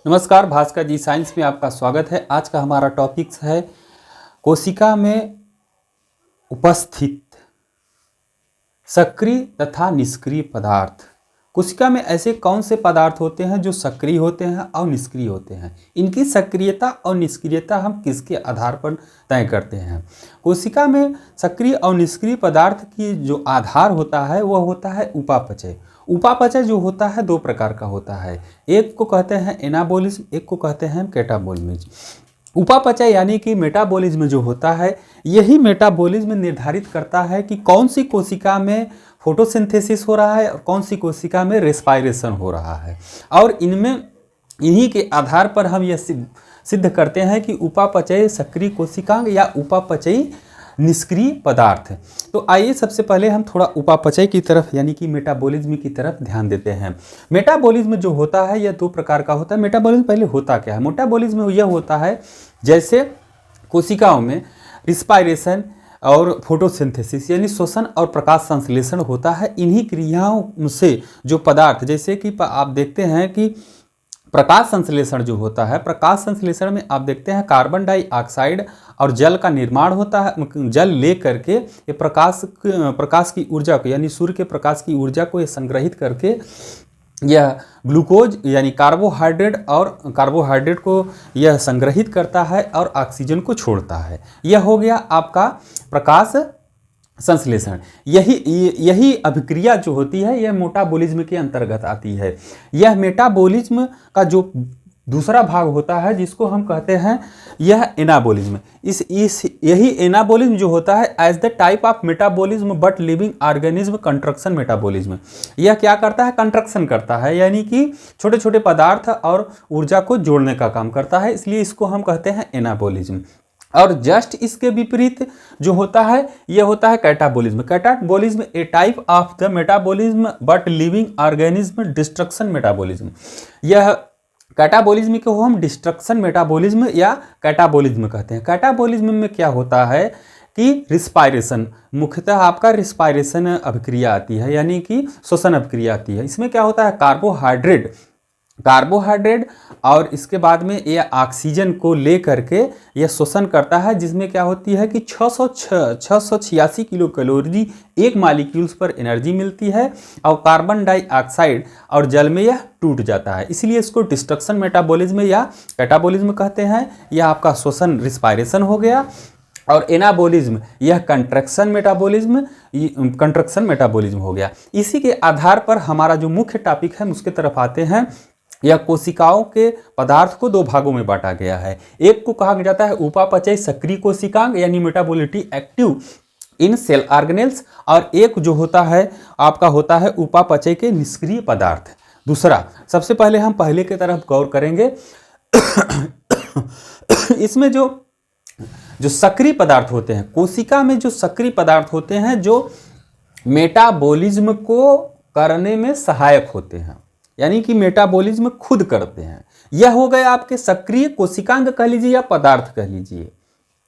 नमस्कार भास्कर जी, साइंस में आपका स्वागत है। आज का हमारा टॉपिक है कोशिका में उपस्थित सक्रिय तथा निष्क्रिय पदार्थ। कोशिका में ऐसे कौन से पदार्थ होते हैं जो सक्रिय होते हैं और निष्क्रिय होते हैं? इनकी सक्रियता और निष्क्रियता हम किसके आधार पर तय करते हैं? कोशिका में सक्रिय और निष्क्रिय पदार्थ की जो आधार होता है वह होता है उपापचय। उपापचय जो होता है दो प्रकार का होता है, एक को कहते हैं एनाबोलिज्म, एक को कहते हैं कैटाबोलिज्म। उपापचय यानी कि मेटाबॉलिज्म जो होता है, यही मेटाबॉलिज्म निर्धारित करता है कि कौन सी कोशिका में फोटोसिंथेसिस हो रहा है और कौन सी कोशिका में रेस्पायरेशन हो रहा है। और इन्हीं के आधार पर हम यह सिद्ध करते हैं कि उपापचय सक्रिय कोशिकांग या उपापचयी निष्क्रिय पदार्थ। तो आइए सबसे पहले हम थोड़ा उपापचय की तरफ यानी कि मेटाबॉलिज्म की तरफ ध्यान देते हैं। मेटाबॉलिज्म जो होता है यह दो प्रकार का होता है। मेटाबॉलिज्म पहले होता क्या है? मेटाबॉलिज्म यह होता है जैसे कोशिकाओं में रिस्पायरेशन और फोटोसिंथेसिस यानी श्वसन और प्रकाश संश्लेषण होता है। इन्हीं क्रियाओं से जो पदार्थ, जैसे कि आप देखते हैं कि प्रकाश संश्लेषण जो होता है, प्रकाश संश्लेषण में आप देखते हैं कार्बन डाइऑक्साइड और जल का निर्माण होता है। जल ले करके ये प्रकाश की ऊर्जा को यानी सूर्य के प्रकाश की ऊर्जा को ये संग्रहित करके यह ग्लूकोज यानी कार्बोहाइड्रेट को यह संग्रहित करता है और ऑक्सीजन को छोड़ता है। यह हो गया आपका प्रकाश संश्लेषण। यही अभिक्रिया जो होती है यह मेटाबॉलिज्म के अंतर्गत आती है। यह मेटाबॉलिज्म का जो दूसरा भाग होता है जिसको हम कहते हैं यह एनाबॉलिज्म। यही एनाबॉलिज्म जो होता है as the type of metabolism but living organism construction metabolism. यह क्या करता है? कंट्रक्शन करता है, यानी कि छोटे छोटे पदार्थ और ऊर्जा को जोड़ने का काम करता है, इसलिए इसको हम कहते हैं एनाबॉलिज्म। और जस्ट इसके विपरीत जो होता है यह होता है catabolism. Catabolism A type of the metabolism but living organism destruction metabolism. यह कैटाबॉलिज्म को हम डिस्ट्रक्शन मेटाबॉलिज्म या कैटाबॉलिज्म कहते हैं। कैटाबॉलिज्म में क्या होता है कि रिस्पायरेशन, मुख्यतः आपका रिस्पायरेशन अभिक्रिया आती है, यानी कि श्वसन अभिक्रिया आती है। इसमें क्या होता है? कार्बोहाइड्रेट और इसके बाद में यह ऑक्सीजन को ले करके यह श्वसन करता है, जिसमें क्या होती है कि 686 किलो कैलोरी एक मॉलिक्यूल्स पर एनर्जी मिलती है और कार्बन डाइऑक्साइड और जल में यह टूट जाता है। इसलिए इसको डिस्ट्रक्शन मेटाबॉलिज्म या कैटाबॉलिज्म कहते हैं। यह आपका श्वसन रिस्पायरेशन हो गया। और एनाबॉलिज्म यह कंट्रक्शन मेटाबॉलिज्म हो गया। इसी के आधार पर हमारा जो मुख्य टॉपिक है उसके तरफ आते हैं। यह कोशिकाओं के पदार्थ को दो भागों में बांटा गया है। एक को कहा जाता है उपापचय सक्रिय कोशिकांग यानी मेटाबॉलिटी एक्टिव इन सेल ऑर्गेनेल्स, और एक जो होता है आपका होता है उपापचय के निष्क्रिय पदार्थ। दूसरा, सबसे पहले हम पहले की तरफ गौर करेंगे। इसमें जो सक्रिय पदार्थ होते हैं, कोशिका में जो सक्रिय पदार्थ होते हैं जो मेटाबॉलिज्म को करने में सहायक होते हैं, यानी कि मेटाबॉलिज्म खुद करते हैं। यह हो गए आपके सक्रिय कोशिकांग कह लीजिए या पदार्थ कह लीजिए।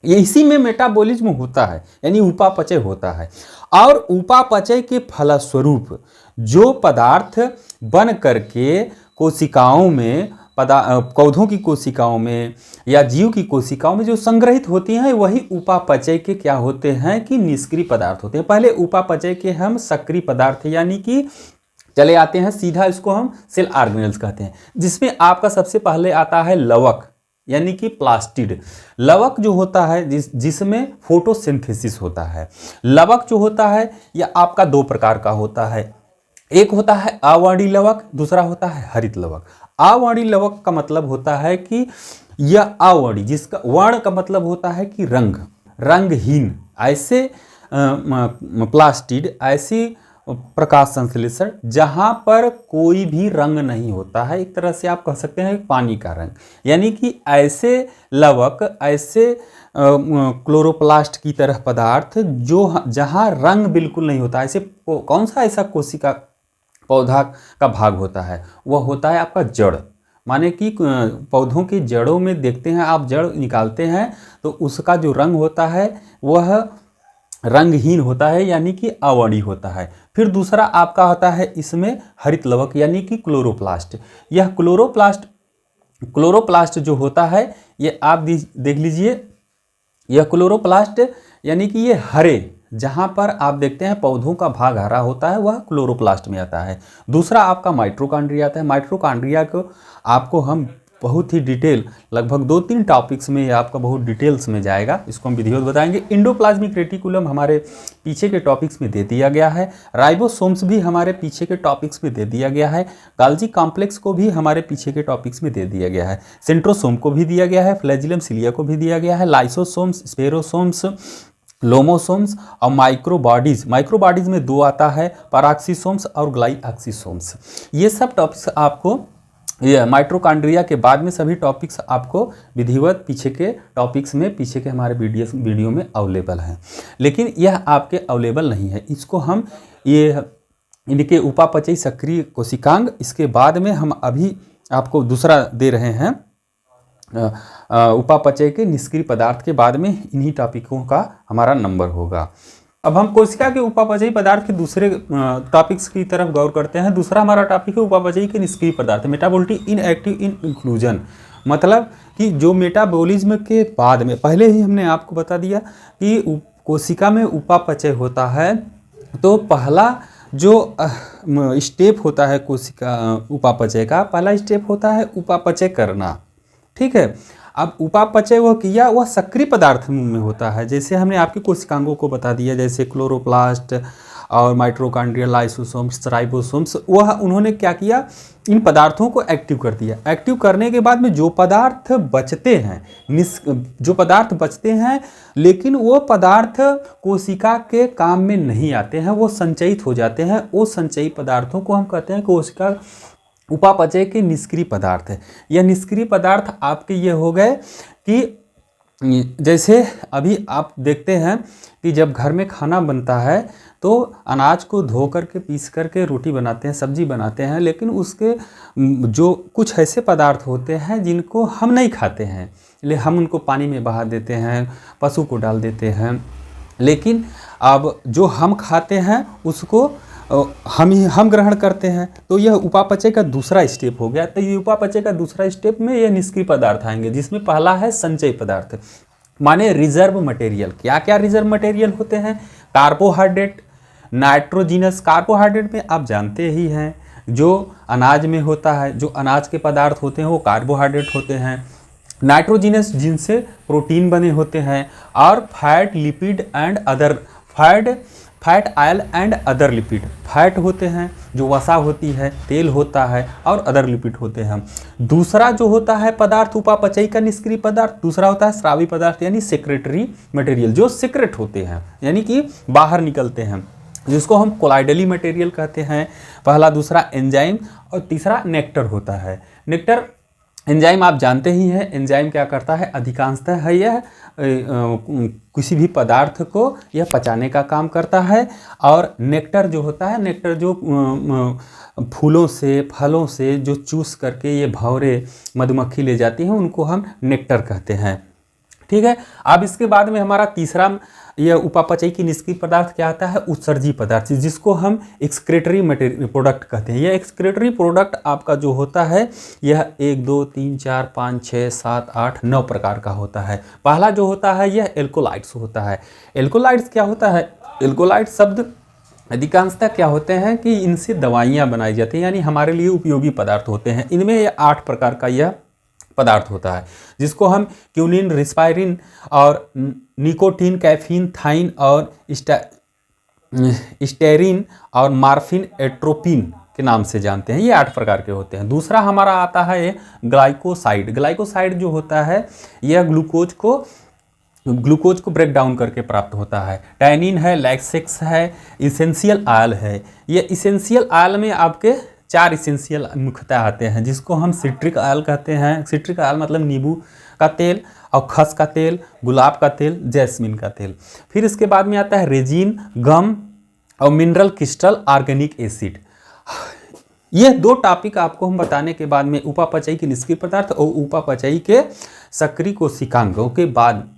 ये इसी में मेटाबॉलिज्म होता है, यानी उपापचय होता है। और उपापचय के फलस्वरूप जो पदार्थ बन करके कोशिकाओं में पौधों की कोशिकाओं में या जीव की कोशिकाओं में जो संग्रहित होती हैं, वही उपापचय के क्या होते हैं कि निष्क्रिय पदार्थ होते हैं। पहले उपापचय के हम सक्रिय पदार्थ यानी कि चले आते हैं सीधा, इसको हम सेल ऑर्गेनेल्स कहते हैं, जिसमें आपका सबसे पहले आता है लवक यानी कि प्लास्टिड। लवक जो होता है जिसमें फोटोसिंथेसिस होता है। लवक जो होता है यह आपका दो प्रकार का होता है, एक होता है अवर्णी लवक, दूसरा होता है हरित लवक। अवर्णी लवक का मतलब होता है कि यह अवर्णी, जिसका वर्ण का मतलब होता है कि रंगहीन, ऐसे प्लास्टिड ऐसी प्रकाश संश्लेषण जहां पर कोई भी रंग नहीं होता है। एक तरह से आप कह सकते हैं पानी का रंग, यानी कि ऐसे लवक, ऐसे क्लोरोप्लास्ट की तरह पदार्थ जो जहां रंग बिल्कुल नहीं होता। ऐसे कौन सा ऐसा कोशिका पौधा का भाग होता है? वह होता है आपका जड़। माने कि पौधों की जड़ों में देखते हैं आप, जड़ निकालते हैं तो उसका जो रंग होता है वह रंगहीन होता है, यानी कि अवर्णी होता है। फिर दूसरा आपका होता है इसमें हरित लवक यानी कि क्लोरोप्लास्ट। यह क्लोरोप्लास्ट क्लोरोप्लास्ट जो होता है ये आप देख लीजिए, यह क्लोरोप्लास्ट यानी कि ये हरे, जहाँ पर आप देखते हैं पौधों का भाग हरा होता है वह क्लोरोप्लास्ट में आता है। दूसरा आपका माइटोकॉन्ड्रिया आता है। माइटोकॉन्ड्रिया को आपको हम बहुत ही डिटेल, लगभग 2-3 टॉपिक्स में ये आपका बहुत डिटेल्स में जाएगा, इसको हम विधिवत बताएंगे। इंडोप्लाज्मिक रेटिकुलम हमारे पीछे के टॉपिक्स में दे दिया गया है। राइबोसोम्स भी हमारे पीछे के टॉपिक्स में दे दिया गया है। गाल्जी कॉम्प्लेक्स को भी हमारे पीछे के टॉपिक्स में दे दिया गया है। सेंट्रोसोम को भी दिया गया है। फ्लैजिलम सिलिया को भी दिया गया है। लाइसोसोम्स, स्पेरोसोम्स, लोमोसोम्स और माइक्रोबॉडीज में 2 आता है, पैराक्सीसोम्स और ग्लाइऑक्सीसोम्स। ये सब टॉपिक्स आपको, ये माइटोकॉन्ड्रिया के बाद में सभी टॉपिक्स आपको विधिवत पीछे के टॉपिक्स में, पीछे के हमारे वीडियो में अवेलेबल हैं। लेकिन यह आपके अवेलेबल नहीं है, इसको हम ये इनके उपापचयी सक्रिय कोशिकांग, इसके बाद में हम अभी आपको दूसरा दे रहे हैं उपापचय के निष्क्रिय पदार्थ के बाद में इन्हीं टॉपिकों का हमारा नंबर होगा। अब हम कोशिका के उपापचयी पदार्थ के दूसरे टॉपिक्स की तरफ गौर करते हैं। दूसरा हमारा टॉपिक है उपापचयी के निष्क्रिय पदार्थ, मेटाबॉलिटी इनएक्टिव इन इंक्लूजन। मतलब कि जो मेटाबॉलिज्म के बाद में, पहले ही हमने आपको बता दिया कि कोशिका में उपापचय होता है, तो पहला जो स्टेप होता है कोशिका उपापचय का, पहला स्टेप होता है उपापचय करना। ठीक है, अब उपापचय वह क्रिया वह सक्रिय पदार्थ में होता है, जैसे हमने आपके कोशिकांगों को बता दिया, जैसे क्लोरोप्लास्ट और माइटोकॉन्ड्रिया, लाइसोसोम्स, राइबोसोम्स। वह उन्होंने क्या किया, इन पदार्थों को एक्टिव कर दिया। एक्टिव करने के बाद में जो पदार्थ बचते हैं, लेकिन वो पदार्थ कोशिका के काम में नहीं आते हैं, वो संचयित हो जाते हैं। वो संचयी पदार्थों को हम कहते हैं कोशिका उपापचय के निष्क्रिय पदार्थ है। यह निष्क्रिय पदार्थ आपके ये हो गए कि जैसे अभी आप देखते हैं कि जब घर में खाना बनता है तो अनाज को धो करके, पीस करके रोटी बनाते हैं, सब्जी बनाते हैं, लेकिन उसके जो कुछ ऐसे पदार्थ होते हैं जिनको हम नहीं खाते हैं, इसलिए हम उनको पानी में बहा देते हैं, पशु को डाल देते हैं। लेकिन अब जो हम खाते हैं उसको हम ग्रहण करते हैं, तो यह उपापचय का दूसरा स्टेप हो गया। तो ये उपापचय का दूसरा स्टेप में ये निष्क्रिय पदार्थ आएंगे, जिसमें पहला है संचय पदार्थ, माने रिजर्व मटेरियल। क्या क्या रिजर्व मटेरियल होते हैं? Carbohydrate, nitrogenous. कार्बोहाइड्रेट में आप जानते ही हैं जो अनाज में होता है, जो अनाज के पदार्थ होते हैं वो कार्बोहाइड्रेट होते हैं। नाइट्रोजिनस जिनसे प्रोटीन बने होते हैं, और fat, lipid and other fat oil and other lipid. Fat होते हैं जो वसा होती है, तेल होता है, और अदर लिपिड होते हैं। दूसरा जो होता है पदार्थ उपापचयी का निष्क्रिय पदार्थ, दूसरा होता है स्रावी पदार्थ यानी सेक्रेटरी मटेरियल, जो सीक्रेट होते हैं यानी कि बाहर निकलते हैं, जिसको हम कोलाइडली मटेरियल कहते हैं। पहला, दूसरा एंजाइम, और तीसरा नेक्टर होता है। नेक्टर एंजाइम आप जानते ही हैं, एंजाइम क्या करता है, अधिकांशतः है यह किसी भी पदार्थ को यह पचाने का काम करता है। और नेक्टर जो होता है, नेक्टर जो फूलों से, फलों से जो चूस करके ये भंवरे मधुमक्खी ले जाती हैं, उनको हम नेक्टर कहते हैं। ठीक है, अब इसके बाद में हमारा तीसरा यह उपापचयी की निष्क्रिय पदार्थ क्या आता है, उत्सर्जी पदार्थ, जिसको हम एक्सक्रेटरी मटेरियल प्रोडक्ट कहते हैं। यह एक्सक्रेटरी प्रोडक्ट आपका जो होता है यह 1, 2, 3, 4, 5, 6, 7, 8, 9 प्रकार का होता है। पहला जो होता है यह एल्कोलाइड्स होता है। एल्कोलाइड्स क्या होता है? एल्कोलाइड शब्द अधिकांशतः क्या होते हैं कि इनसे दवाइयाँ बनाई जाती हैं, यानी हमारे लिए उपयोगी पदार्थ होते हैं। इनमें यह 8 प्रकार का यह पदार्थ होता है, जिसको हम क्यूनिन, रिस्पायरिन और निकोटीन, कैफीन, थाइन और स्टेरिन और मार्फिन, एट्रोपिन के नाम से जानते हैं। ये 8 प्रकार के होते हैं। दूसरा हमारा आता है ग्लाइकोसाइड। ग्लाइकोसाइड जो होता है यह ग्लूकोज को ब्रेक डाउन करके प्राप्त होता है। टैनिन है, लैक्सेक्स है, इसेंशियल ऑयल है। ये इसेंशियल ऑयल में आपके 4 इसेंशियल मुख्यतः आते हैं, जिसको हम सिट्रिक ऑयल कहते हैं। सिट्रिक ऑयल मतलब नींबू का तेल, और खस का तेल, गुलाब का तेल, जैस्मिन का तेल। फिर इसके बाद में आता है रेजिन, गम और मिनरल क्रिस्टल ऑर्गेनिक एसिड। ये 2 टॉपिक आपको हम बताने के बाद में उपापचयी के निष्क्रिय पदार्थ और उपापचयी के सक्रिय कोशिकांगों के बाद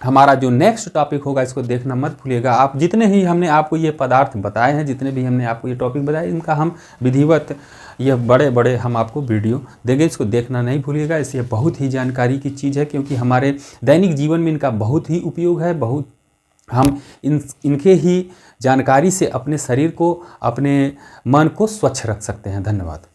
हमारा जो नेक्स्ट टॉपिक होगा इसको देखना मत भूलिएगा। आप जितने ही हमने आपको ये पदार्थ बताए हैं, जितने भी हमने आपको ये टॉपिक बताए, इनका हम विधिवत ये बड़े बड़े हम आपको वीडियो देंगे, इसको देखना नहीं भूलिएगा। इससे बहुत ही जानकारी की चीज़ है, क्योंकि हमारे दैनिक जीवन में इनका बहुत ही उपयोग है। बहुत हम इनके ही जानकारी से अपने शरीर को, अपने मन को स्वच्छ रख सकते हैं। धन्यवाद।